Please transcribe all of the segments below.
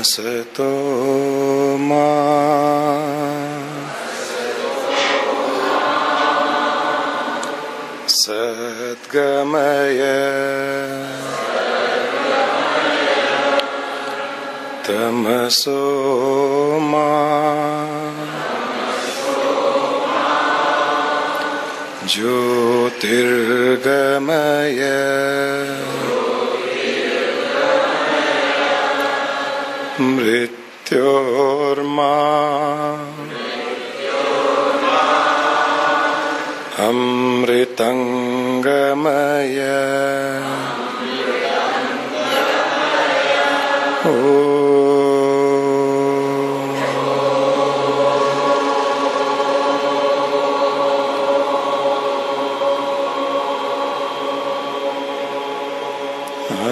असतो मा सद्गमय तमसो मा ज्योतिर्गमय मृत्योर्मा अमृतंगमय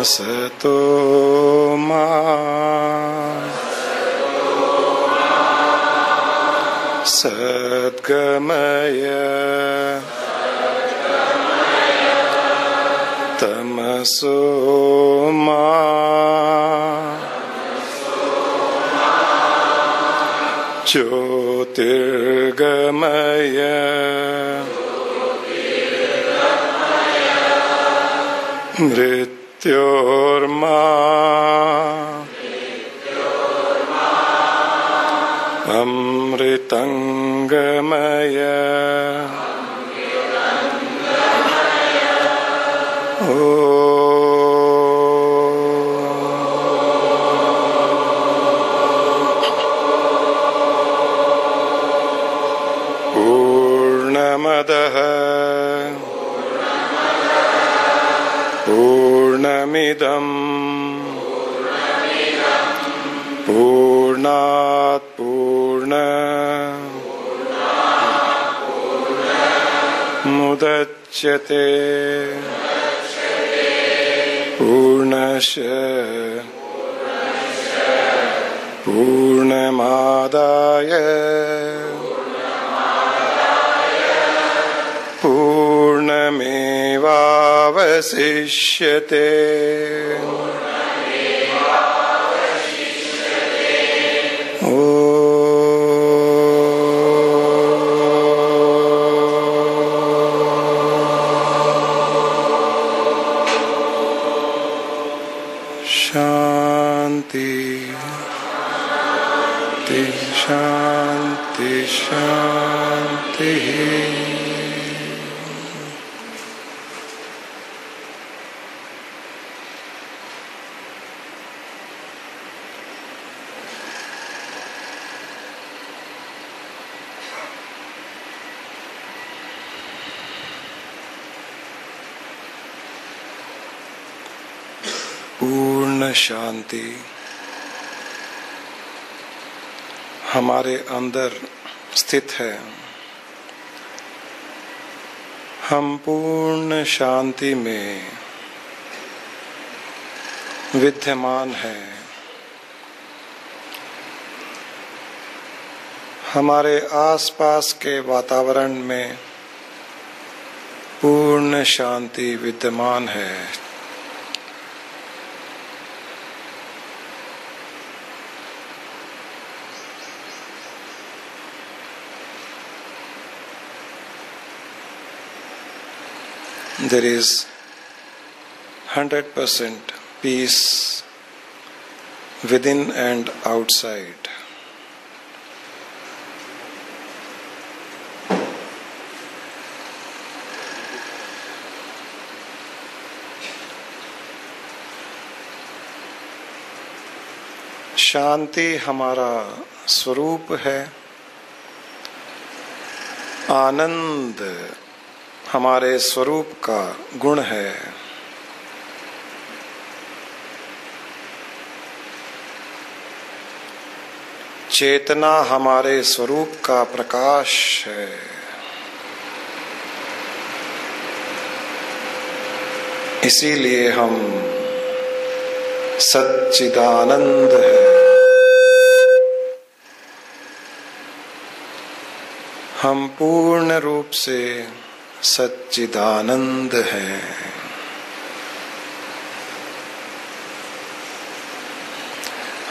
असतो मा सद्गमय तमसो मा ज्योतिर्गमय मृत्योर्मा अमृतंगमय पूर्णमदः पूर्णमिदम् पूर्णात् मुदच्यते पूर्णस्य पूर्णमादाय पूर्णमेवावशिष्यते शांति शांति शांति। पूर्ण शांति हमारे अंदर स्थित है। हम पूर्ण शांति में विद्यमान हैं। हमारे आसपास के वातावरण में पूर्ण शांति विद्यमान है। There is 100% peace within and outside. शांति हमारा स्वरूप है। आनंद हमारे स्वरूप का गुण है। चेतना हमारे स्वरूप का प्रकाश है। इसीलिए हम सच्चिदानंद है। हम पूर्ण रूप से सच्चिदानंद हैं।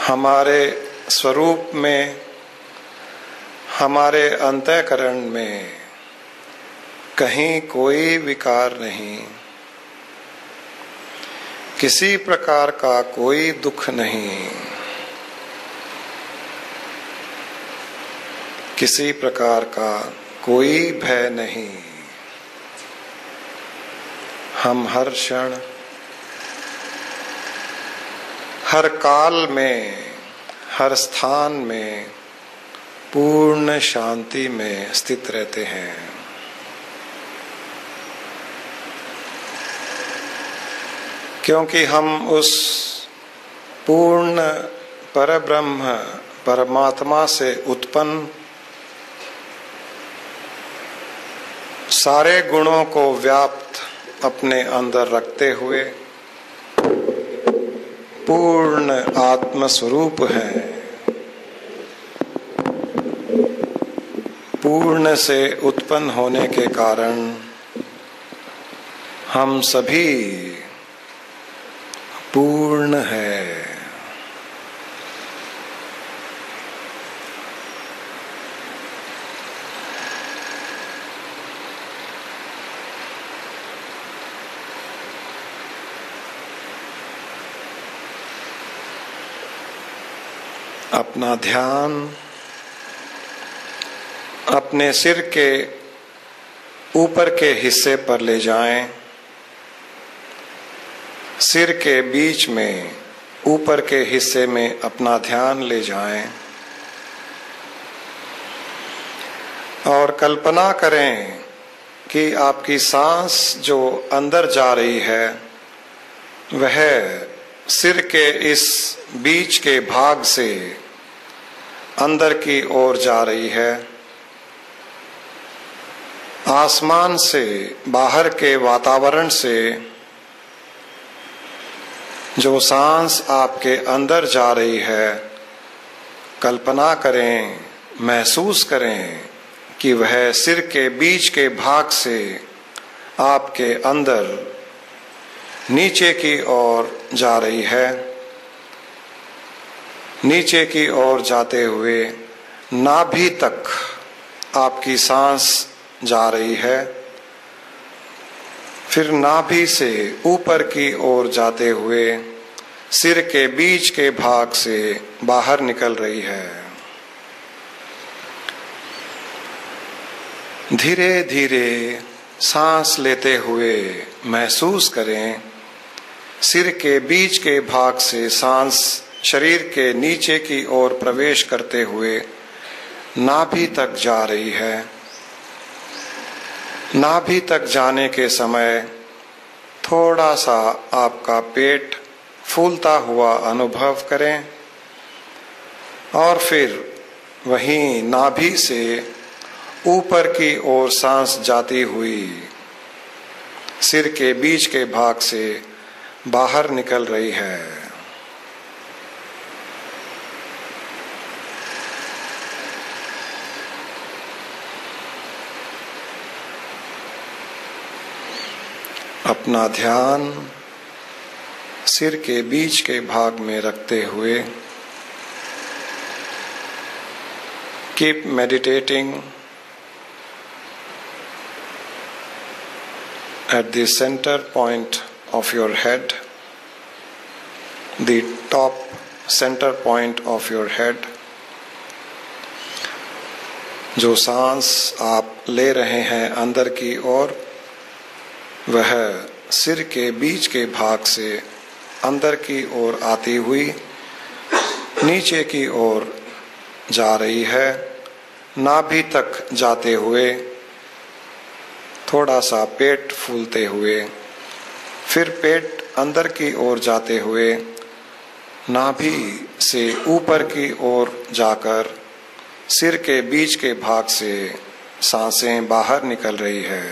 हमारे स्वरूप में, हमारे अंतःकरण में कहीं कोई विकार नहीं, किसी प्रकार का कोई दुख नहीं, किसी प्रकार का कोई भय नहीं। हम हर क्षण, हर काल में, हर स्थान में पूर्ण शांति में स्थित रहते हैं। क्योंकि हम उस पूर्ण परब्रह्म परमात्मा से उत्पन्न सारे गुणों को व्याप्त अपने अंदर रखते हुए पूर्ण आत्म स्वरूप हैं। पूर्ण से उत्पन्न होने के कारण हम सभी पूर्ण है। अपना ध्यान अपने सिर के ऊपर के हिस्से पर ले जाएं। सिर के बीच में ऊपर के हिस्से में अपना ध्यान ले जाएं और कल्पना करें कि आपकी सांस जो अंदर जा रही है वह सिर के इस बीच के भाग से अंदर की ओर जा रही है। आसमान से, बाहर के वातावरण से जो सांस आपके अंदर जा रही है, कल्पना करें, महसूस करें कि वह सिर के बीच के भाग से आपके अंदर नीचे की ओर जा रही है। नीचे की ओर जाते हुए नाभि तक आपकी सांस जा रही है। फिर नाभि से ऊपर की ओर जाते हुए सिर के बीच के भाग से बाहर निकल रही है। धीरे धीरे सांस लेते हुए महसूस करें सिर के बीच के भाग से सांस शरीर के नीचे की ओर प्रवेश करते हुए नाभि तक जा रही है। नाभि तक जाने के समय थोड़ा सा आपका पेट फूलता हुआ अनुभव करें और फिर वहीं नाभि से ऊपर की ओर सांस जाती हुई सिर के बीच के भाग से बाहर निकल रही है। अपना ध्यान सिर के बीच के भाग में रखते हुए keep meditating at the center point of your head, the top center point of your head. जो सांस आप ले रहे हैं अंदर की ओर, वह सिर के बीच के भाग से अंदर की ओर आती हुई नीचे की ओर जा रही है। नाभि तक जाते हुए थोड़ा सा पेट फूलते हुए, फिर पेट अंदर की ओर जाते हुए नाभि से ऊपर की ओर जाकर सिर के बीच के भाग से सांसें बाहर निकल रही है।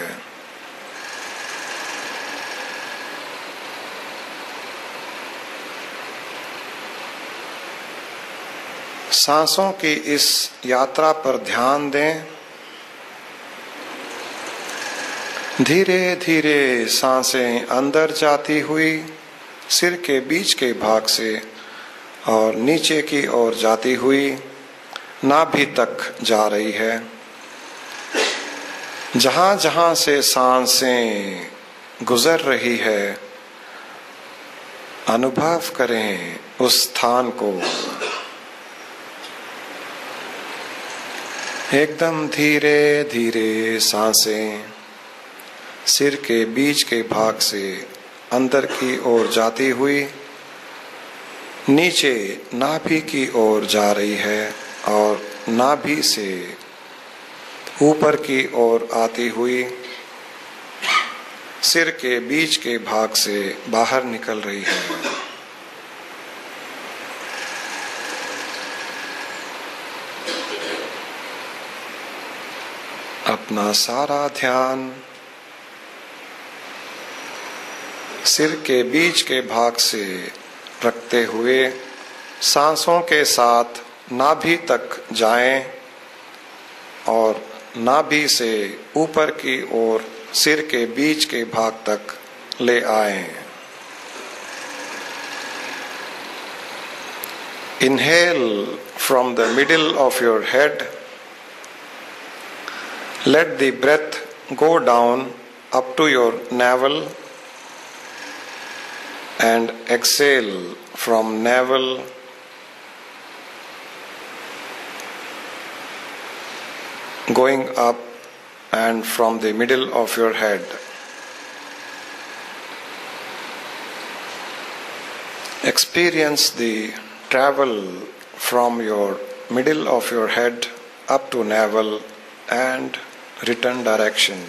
सांसों की इस यात्रा पर ध्यान दें। धीरे धीरे सांसें अंदर जाती हुई सिर के बीच के भाग से और नीचे की ओर जाती हुई नाभि तक जा रही है। जहां जहां से सांसें गुजर रही है, अनुभव करें उस स्थान को। एकदम धीरे धीरे सांसें सिर के बीच के भाग से अंदर की ओर जाती हुई नीचे नाभि की ओर जा रही है और नाभि से ऊपर की ओर आती हुई सिर के बीच के भाग से बाहर निकल रही है। अपना सारा ध्यान सिर के बीच के भाग से रखते हुए सांसों के साथ नाभि तक जाएं और नाभि से ऊपर की ओर सिर के बीच के भाग तक ले आएं। Inhale from the middle of your head. Let the breath go down up to your navel. And exhale from navel going up and from the middle of your head. Experience the travel from your middle of your head up to navel and return direction.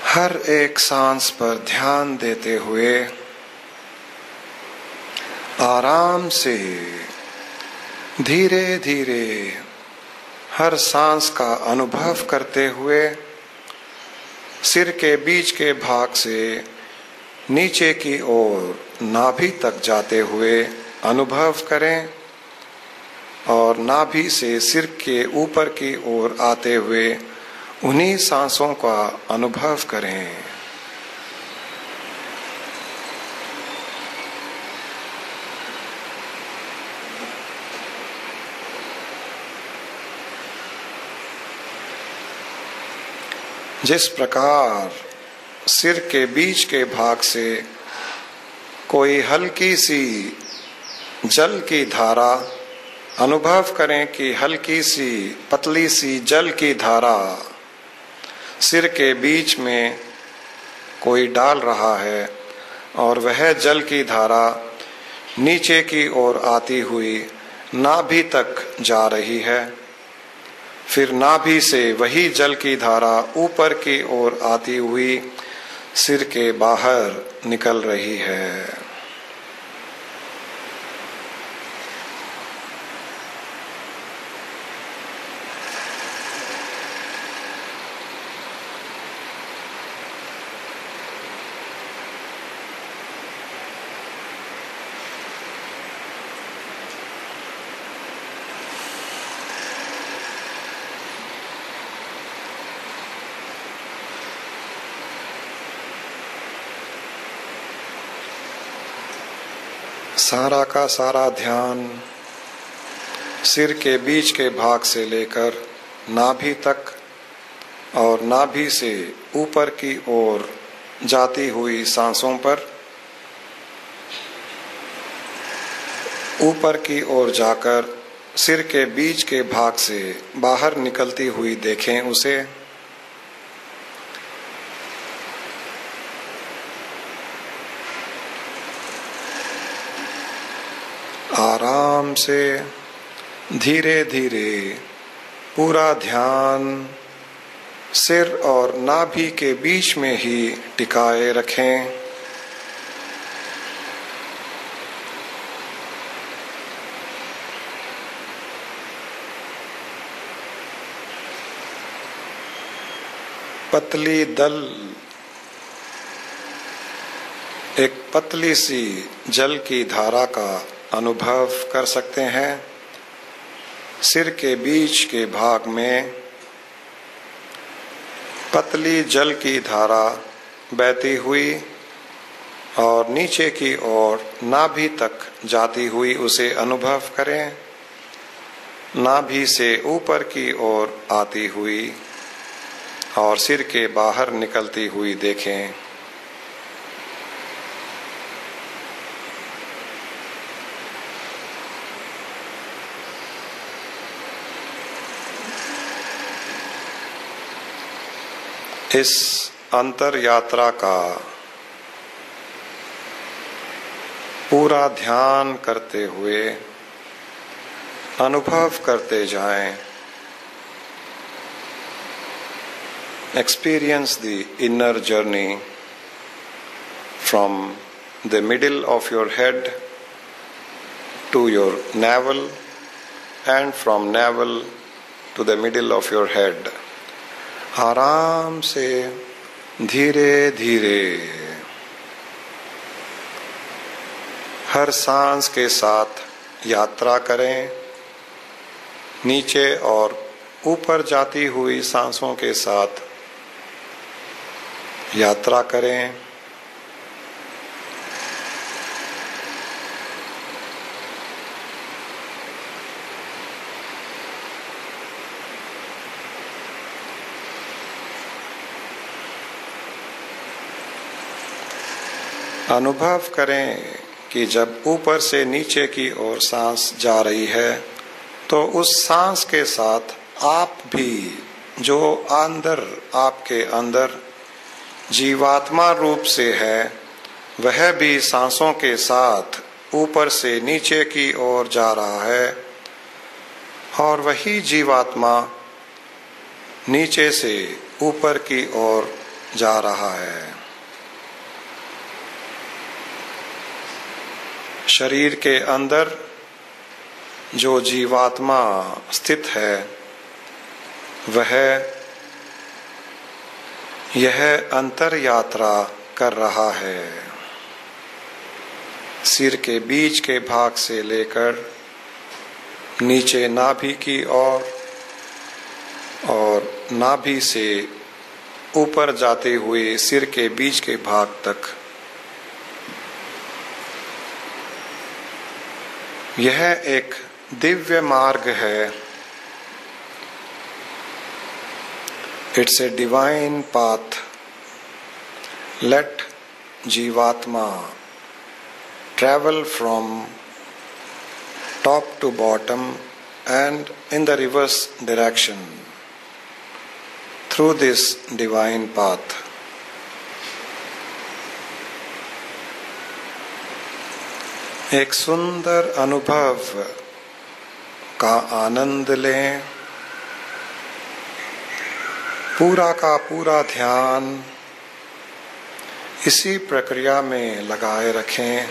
हर एक सांस पर ध्यान देते हुए आराम से धीरे धीरे हर सांस का अनुभव करते हुए सिर के बीच के भाग से नीचे की ओर नाभि तक जाते हुए अनुभव करें और नाभि से सिर के ऊपर की ओर आते हुए उन्हीं सांसों का अनुभव करें। जिस प्रकार सिर के बीच के भाग से कोई हल्की सी जल की धारा अनुभव करें कि हल्की सी पतली सी जल की धारा सिर के बीच में कोई डाल रहा है और वह जल की धारा नीचे की ओर आती हुई नाभि तक जा रही है। फिर नाभि से वही जल की धारा ऊपर की ओर आती हुई सिर के बाहर निकल रही है। सारा का सारा ध्यान सिर के बीच के भाग से लेकर नाभि तक और नाभि से ऊपर की ओर जाती हुई सांसों पर ऊपर की ओर जाकर सिर के बीच के भाग से बाहर निकलती हुई देखें उसे। आराम से धीरे धीरे पूरा ध्यान सिर और नाभि के बीच में ही टिकाए रखें। पतली दल एक पतली सी जल की धारा का अनुभव कर सकते हैं। सिर के बीच के भाग में पतली जल की धारा बहती हुई और नीचे की ओर नाभि तक जाती हुई उसे अनुभव करें। नाभि से ऊपर की ओर आती हुई और सिर के बाहर निकलती हुई देखें। इस अंतर यात्रा का पूरा ध्यान करते हुए अनुभव करते जाएं। Experience the inner journey from the middle of your head to your navel and from navel to the middle of your head. आराम से धीरे धीरे हर सांस के साथ यात्रा करें। नीचे और ऊपर जाती हुई सांसों के साथ यात्रा करें। अनुभव करें कि जब ऊपर से नीचे की ओर सांस जा रही है तो उस सांस के साथ आप भी, जो अंदर आपके अंदर जीवात्मा रूप से है, वह भी सांसों के साथ ऊपर से नीचे की ओर जा रहा है और वही जीवात्मा नीचे से ऊपर की ओर जा रहा है। शरीर के अंदर जो जीवात्मा स्थित है वह यह अंतर यात्रा कर रहा है। सिर के बीच के भाग से लेकर नीचे नाभि की ओर और नाभि से ऊपर जाते हुए सिर के बीच के भाग तक। यह एक दिव्य मार्ग है। It's a divine path. Let Jivatma travel from top to bottom and in the reverse direction through this divine path. एक सुंदर अनुभव का आनंद लें। पूरा का पूरा ध्यान इसी प्रक्रिया में लगाए रखें।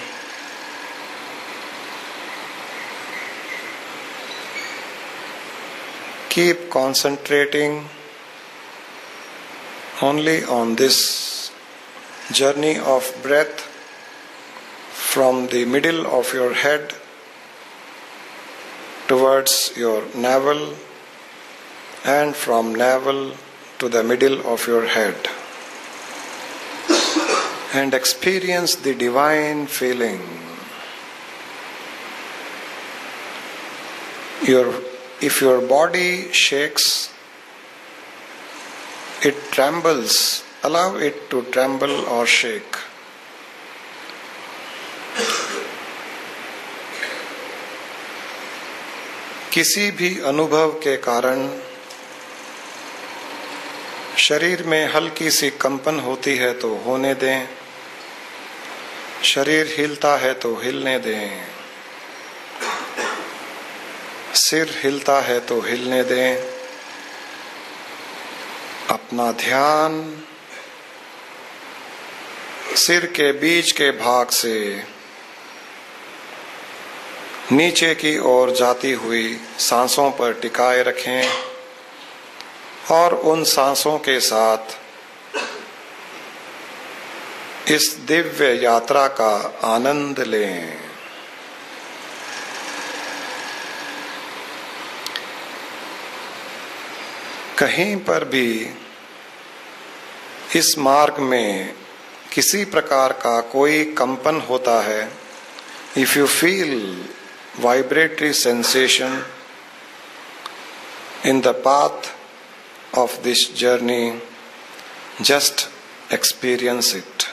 Keep concentrating only on this journey of breath from the middle of your head towards your navel and from navel to the middle of your head, and experience the divine feeling. If your body shakes, it trembles, allow it to tremble or shake. किसी भी अनुभव के कारण शरीर में हल्की सी कंपन होती है तो होने दें। शरीर हिलता है तो हिलने दें। सिर हिलता है तो हिलने दें। अपना ध्यान सिर के बीच के भाग से नीचे की ओर जाती हुई सांसों पर टिकाए रखें और उन सांसों के साथ इस दिव्य यात्रा का आनंद लें। कहीं पर भी इस मार्ग में किसी प्रकार का कोई कंपन होता है, if you feel vibratory sensation in the path of this journey, just experience it.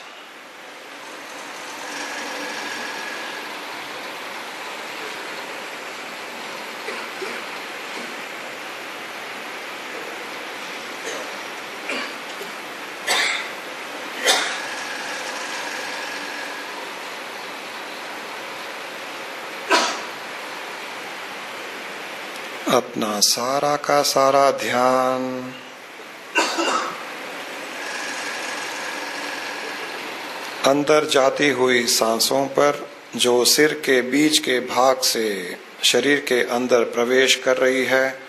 अपना सारा का सारा ध्यान अंदर जाती हुई सांसों पर, जो सिर के बीच के भाग से शरीर के अंदर प्रवेश कर रही है,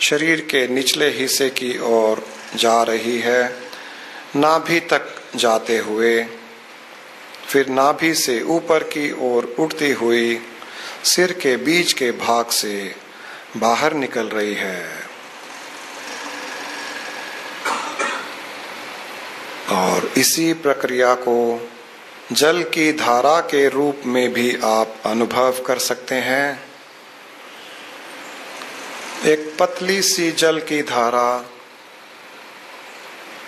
शरीर के निचले हिस्से की ओर जा रही है, नाभि तक जाते हुए, फिर नाभि से ऊपर की ओर उठती हुई सिर के बीच के भाग से बाहर निकल रही है। और इसी प्रक्रिया को जल की धारा के रूप में भी आप अनुभव कर सकते हैं। एक पतली सी जल की धारा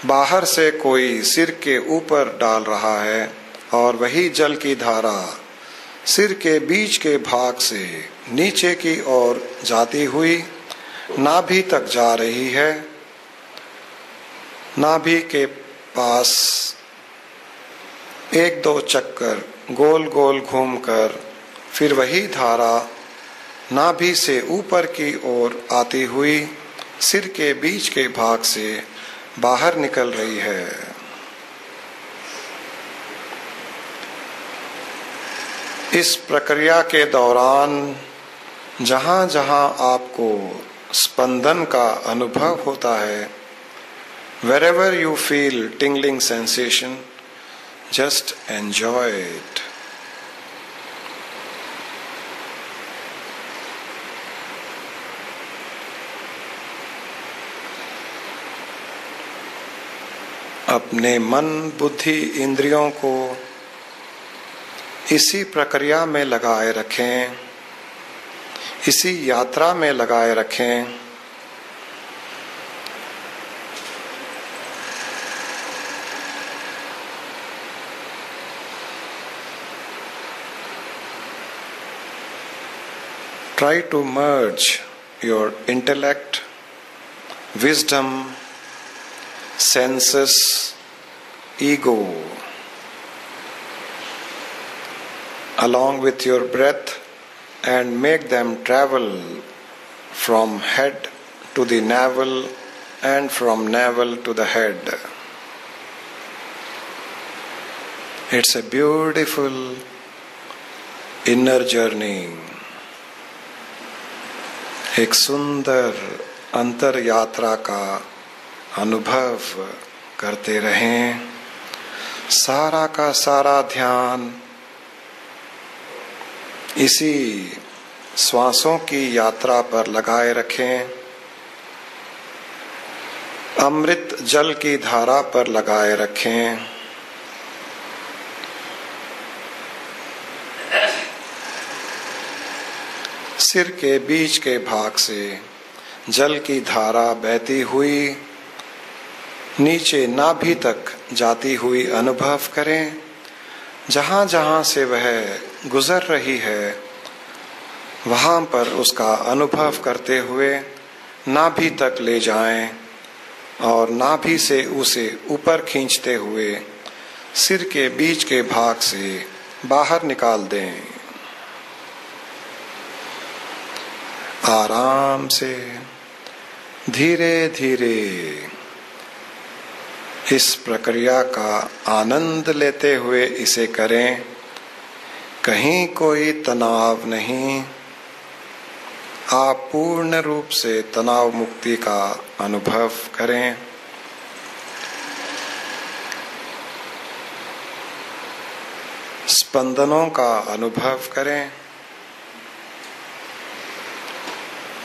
बाहर से कोई सिर के ऊपर डाल रहा है, और वही जल की धारा सिर के बीच के भाग से नीचे की ओर जाती हुई नाभि तक जा रही है। नाभि के पास एक दो चक्कर गोल गोल घूमकर फिर वही धारा नाभि से ऊपर की ओर आती हुई सिर के बीच के भाग से बाहर निकल रही है। इस प्रक्रिया के दौरान जहां जहां आपको स्पंदन का अनुभव होता है, wherever you feel tingling sensation, just enjoy it. अपने मन, बुद्धि, इंद्रियों को इसी प्रक्रिया में लगाए रखें, इसी यात्रा में लगाए रखें। Try to merge your intellect, wisdom, senses, ego, along with your breath, and make them travel from head to the navel and from navel to the head. It's a beautiful inner journey. एक सुंदर अंतर यात्रा का अनुभव करते रहें। सारा का सारा ध्यान इसी श्वासों की यात्रा पर लगाए रखें, अमृत जल की धारा पर लगाए रखें। सिर के बीच के भाग से जल की धारा बहती हुई नीचे नाभि तक जाती हुई अनुभव करें। जहां जहां से वह गुजर रही है, वहां पर उसका अनुभव करते हुए नाभि तक ले जाएं और नाभि से उसे ऊपर खींचते हुए सिर के बीच के भाग से बाहर निकाल दें। आराम से धीरे धीरे इस प्रक्रिया का आनंद लेते हुए इसे करें। कहीं कोई तनाव नहीं, आप पूर्ण रूप से तनाव मुक्ति का अनुभव करें। स्पंदनों का अनुभव करें।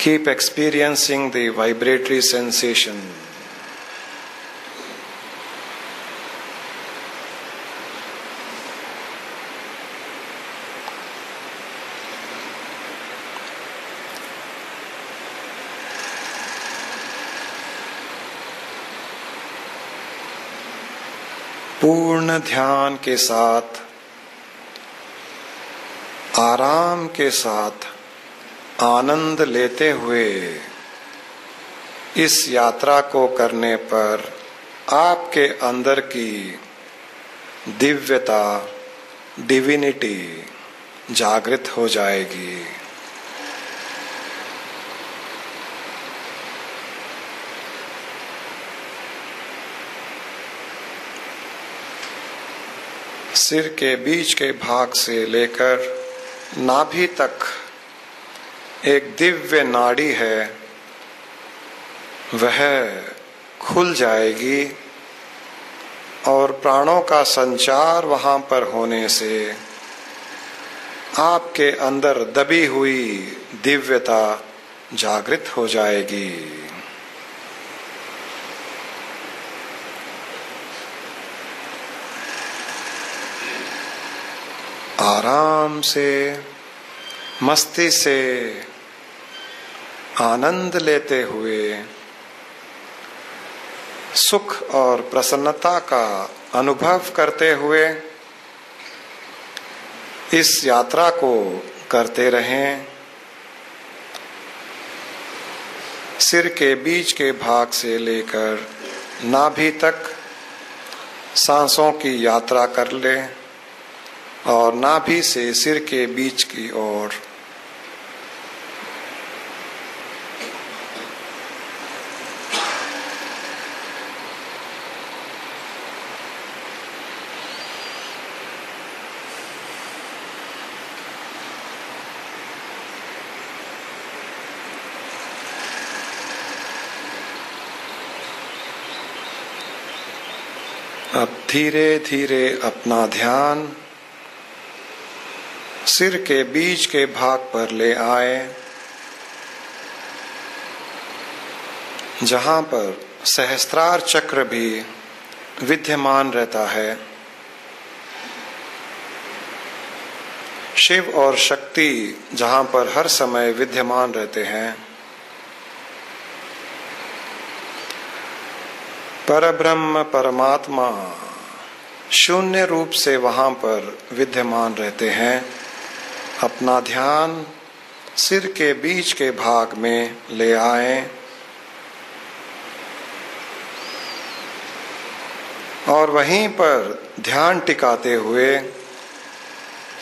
Keep experiencing the vibratory sensation. पूर्ण ध्यान के साथ, आराम के साथ, आनंद लेते हुए इस यात्रा को करने पर आपके अंदर की दिव्यता, डिविनिटी जागृत हो जाएगी। सिर के बीच के भाग से लेकर नाभि तक एक दिव्य नाड़ी है, वह खुल जाएगी और प्राणों का संचार वहां पर होने से आपके अंदर दबी हुई दिव्यता जागृत हो जाएगी। आराम से, मस्ती से, आनंद लेते हुए, सुख और प्रसन्नता का अनुभव करते हुए इस यात्रा को करते रहें। सिर के बीच के भाग से लेकर नाभि तक सांसों की यात्रा कर लें और नाभि से सिर के बीच की ओर अब धीरे धीरे अपना ध्यान सिर के बीच के भाग पर ले आए, जहां पर सहस्त्रार चक्र भी विद्यमान रहता है। शिव और शक्ति जहां पर हर समय विद्यमान रहते हैं, परब्रह्म परमात्मा शून्य रूप से वहां पर विद्यमान रहते हैं। अपना ध्यान सिर के बीच के भाग में ले आए और वहीं पर ध्यान टिकाते हुए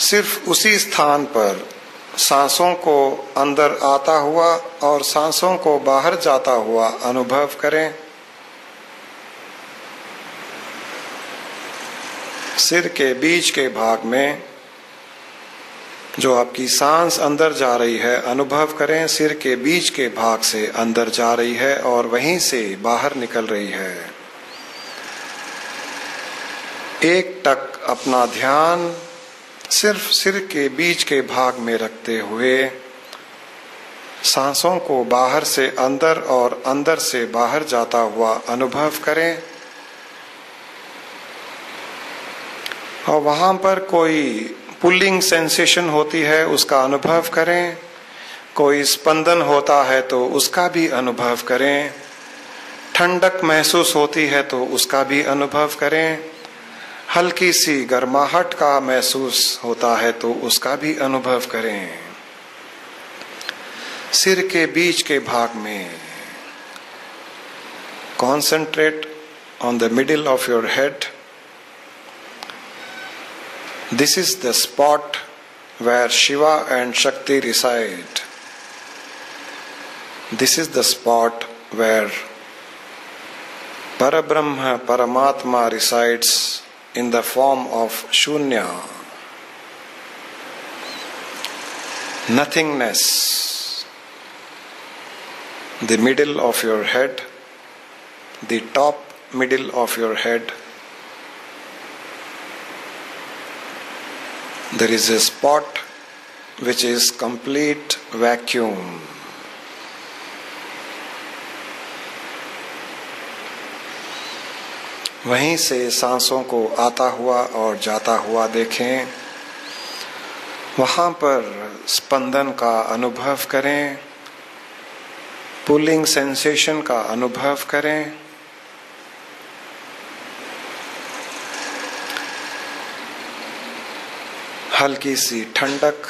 सिर्फ उसी स्थान पर सांसों को अंदर आता हुआ और सांसों को बाहर जाता हुआ अनुभव करें। सिर के बीच के भाग में जो आपकी सांस अंदर जा रही है अनुभव करें, सिर के बीच के भाग से अंदर जा रही है और वहीं से बाहर निकल रही है। एक टक अपना ध्यान सिर्फ सिर के बीच के भाग में रखते हुए सांसों को बाहर से अंदर और अंदर से बाहर जाता हुआ अनुभव करें और वहां पर कोई पुलिंग सेंसेशन होती है उसका अनुभव करें, कोई स्पंदन होता है तो उसका भी अनुभव करें, ठंडक महसूस होती है तो उसका भी अनुभव करें, हल्की सी गर्माहट का महसूस होता है तो उसका भी अनुभव करें। सिर के बीच के भाग में concentrate on the middle of your head. This is the spot where Shiva and Shakti reside. This is the spot where Parabrahma Paramatma resides in the form of Shunya. Nothingness. The middle of your head, the top middle of your head, there is a spot which is complete vacuum. वहीं से सांसों को आता हुआ और जाता हुआ देखें। वहां पर स्पंदन का अनुभव करें, पुलिंग सेंसेशन का अनुभव करें। हल्की सी ठंडक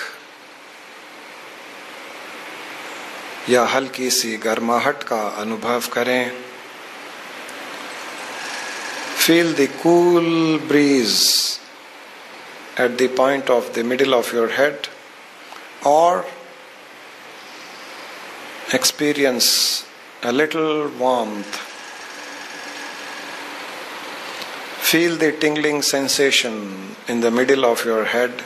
या हल्की सी गर्माहट का अनुभव करें। Feel the cool breeze at the point of the middle of your head, or experience a little warmth. Feel the tingling sensation in the middle of your head.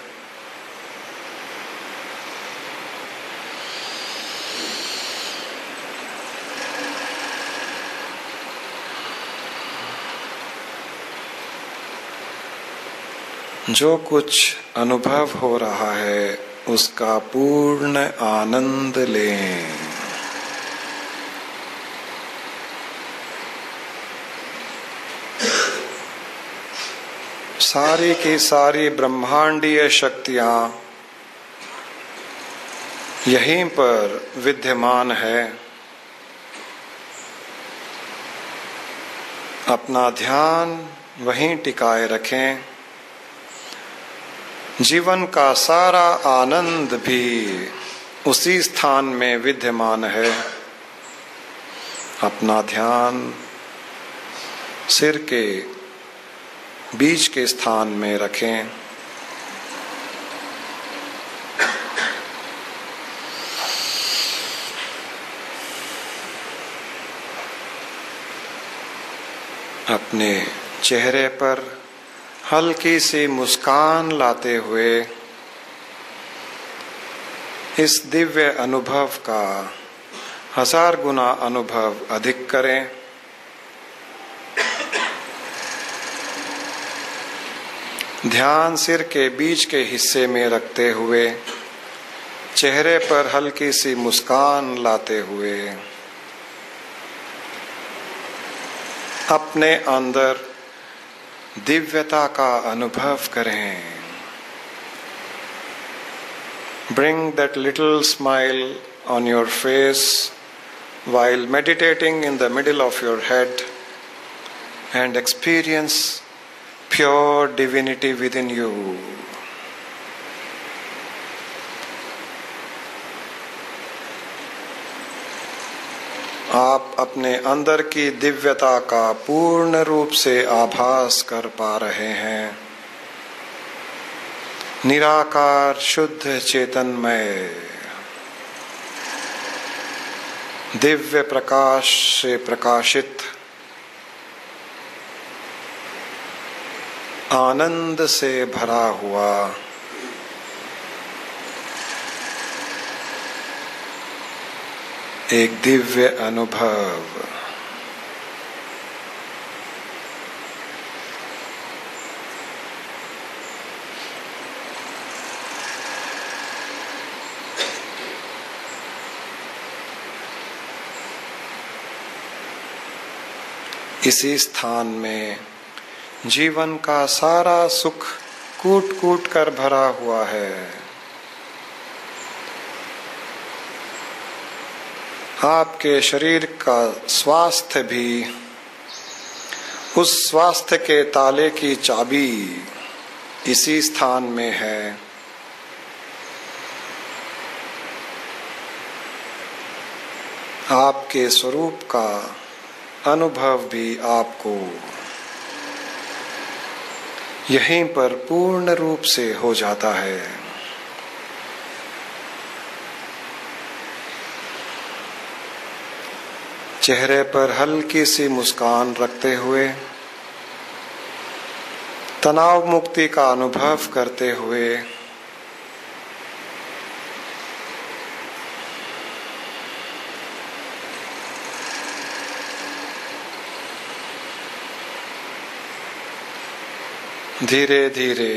जो कुछ अनुभव हो रहा है उसका पूर्ण आनंद लें। सारी की सारी ब्रह्मांडीय शक्तियां यहीं पर विद्यमान है। अपना ध्यान वहीं टिकाए रखें। जीवन का सारा आनंद भी उसी स्थान में विद्यमान है। अपना ध्यान सिर के बीच के स्थान में रखें। अपने चेहरे पर हल्की सी मुस्कान लाते हुए इस दिव्य अनुभव का 1000 गुना अनुभव अधिक करें। ध्यान सिर के बीच के हिस्से में रखते हुए चेहरे पर हल्की सी मुस्कान लाते हुए अपने अंदर दिव्यता का अनुभव करें। Bring that little smile on your face while meditating in the middle of your head and experience pure divinity within you. आप अपने अंदर की दिव्यता का पूर्ण रूप से आभास कर पा रहे हैं। निराकार शुद्ध चेतनमय दिव्य प्रकाश से प्रकाशित, आनंद से भरा हुआ एक दिव्य अनुभव। इसी स्थान में जीवन का सारा सुख कूट कूट कर भरा हुआ है। आपके शरीर का स्वास्थ्य भी, उस स्वास्थ्य के ताले की चाबी इसी स्थान में है। आपके स्वरूप का अनुभव भी आपको यहीं पर पूर्ण रूप से हो जाता है। चेहरे पर हल्की सी मुस्कान रखते हुए, तनाव मुक्ति का अनुभव करते हुए धीरे धीरे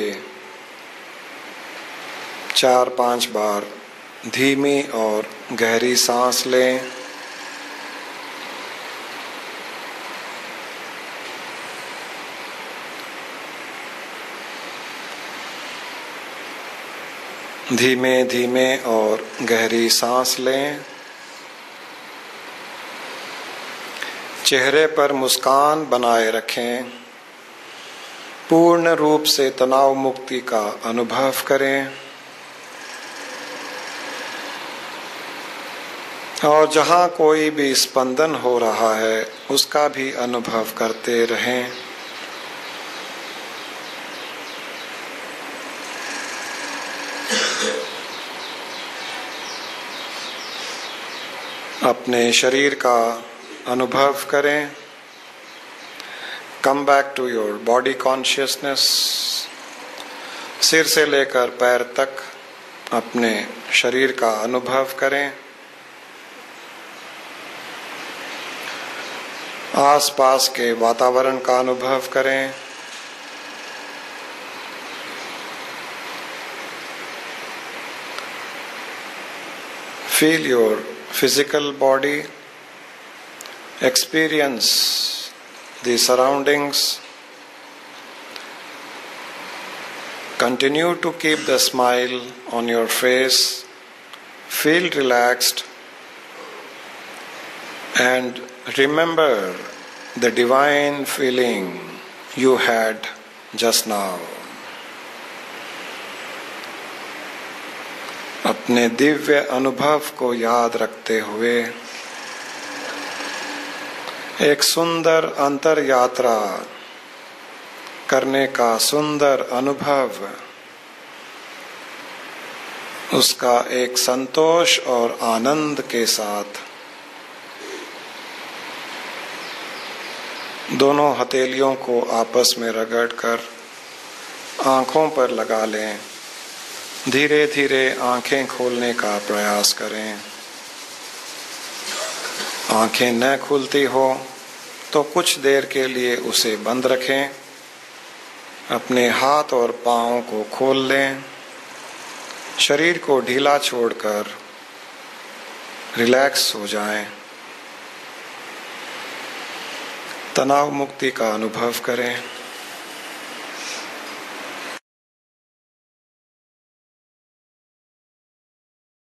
4-5 बार धीमी और गहरी सांस लें। धीमे धीमे और गहरी सांस लें। चेहरे पर मुस्कान बनाए रखें। पूर्ण रूप से तनाव मुक्ति का अनुभव करें और जहां कोई भी स्पंदन हो रहा है उसका भी अनुभव करते रहें। अपने शरीर का अनुभव करें। Come back to your body consciousness. सिर से लेकर पैर तक अपने शरीर का अनुभव करें। आसपास के वातावरण का अनुभव करें। Feel your physical body. Experience the surroundings. Continue to keep the smile on your face. Feel relaxed and remember the divine feeling you had just now. अपने दिव्य अनुभव को याद रखते हुए एक सुंदर अंतर यात्रा करने का सुंदर अनुभव, उसका एक संतोष और आनंद के साथ दोनों हथेलियों को आपस में रगड़कर आंखों पर लगा लें। धीरे धीरे आंखें खोलने का प्रयास करें। आंखें न खुलती हो तो कुछ देर के लिए उसे बंद रखें। अपने हाथ और पांवों को खोल लें। शरीर को ढीला छोड़कर रिलैक्स हो जाएं। तनाव मुक्ति का अनुभव करें।